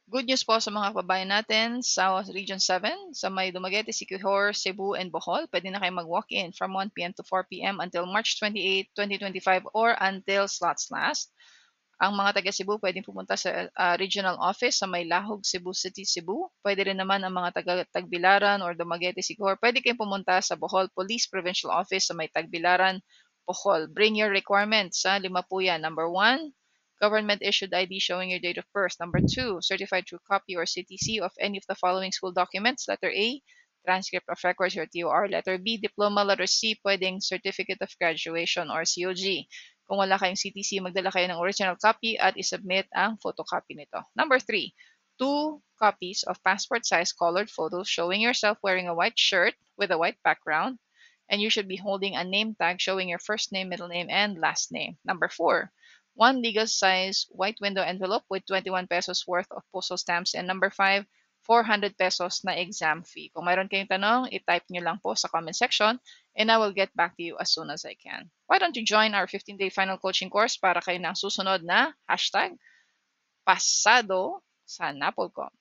Good news po sa mga kababayan natin sa Region 7, sa may Dumaguete, Siquijor, Cebu, and Bohol. Pwede na kayo mag-walk-in from 1 p.m. to 4 p.m. until March 28, 2025 or until slots last. Ang mga taga Cebu pwedeng pumunta sa regional office sa may Lahog, Cebu City, Cebu. Pwede rin naman ang mga taga Tagbilaran or Dumaguete, Siquijor. Pwede kayong pumunta sa Bohol Police Provincial Office sa may Tagbilaran, Bohol. Bring your requirements. Lima po yan. Number 1, government-issued ID showing your date of birth. Number 2, certified true copy or CTC of any of the following school documents. Letter A, transcript of records or TOR. Letter B, diploma. Letter C, pwedeng certificate of graduation or COG. Kung wala kayong CTC, magdala kayo ng original copy at isubmit ang photocopy nito. Number 3, 2 copies of passport-size colored photos showing yourself wearing a white shirt with a white background, and you should be holding a name tag showing your first name, middle name, and last name. Number 4, 1 legal-size white window envelope with 21 pesos worth of postal stamps. And number 5, 400 pesos na exam fee. Kung mayroon kayong tanong, i-type nyo lang po sa comment section and I will get back to you as soon as I can. Why don't you join our 15-day final coaching course para kayo ng susunod na hashtag pasado sa Napolcom.